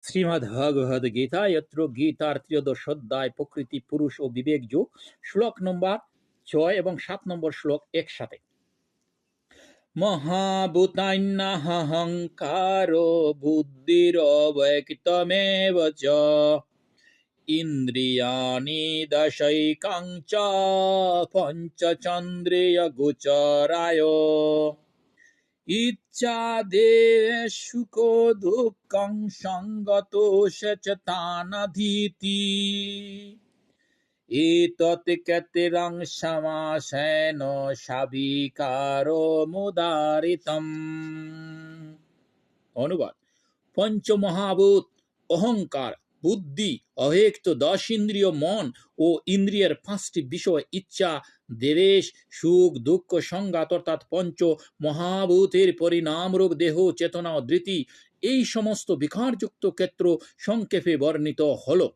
শ্রীমদ্ভগবদ গীতা यत्र গীতার ত্রয়োদশ অধ্যায় প্রকৃতি পুরুষ ও বিবেক যোগ শ্লোক নম্বর 6 এবং 7 নম্বর শ্লোক একসাথে। মহাভূতান্যহংকারো বুদ্ধিরব্যক্তমেব চ ইন্দ্রিয়াণি দশৈকাঞ্চ পঞ্চচন্দ্রিয় গোচরায় ইচ্ছা দেশ সুখ দুঃখং সঙ্গতোষচেতানধীতি এতৎ কতিরং সমাসেন সাবিকারো মুদারিতম। অনুবাদ: পঞ্চমহাভূত, অহংকার, বুদ্ধি, অব্যক্ত 10 ইন্দ্রিয়, মন ও ইন্দ্রিয়ের 5টি বিষয়, ইচ্ছা, দেবেশ, সুখ দুঃখ, সংঘাত অর্থাৎ পঞ্চ মহাভূতের পরিণামরূপ দেহ, চেতনা ও ধৃতি, এই সমস্ত বিকারযুক্ত ক্ষেত্র সংক্ষেপে বর্ণিত হল।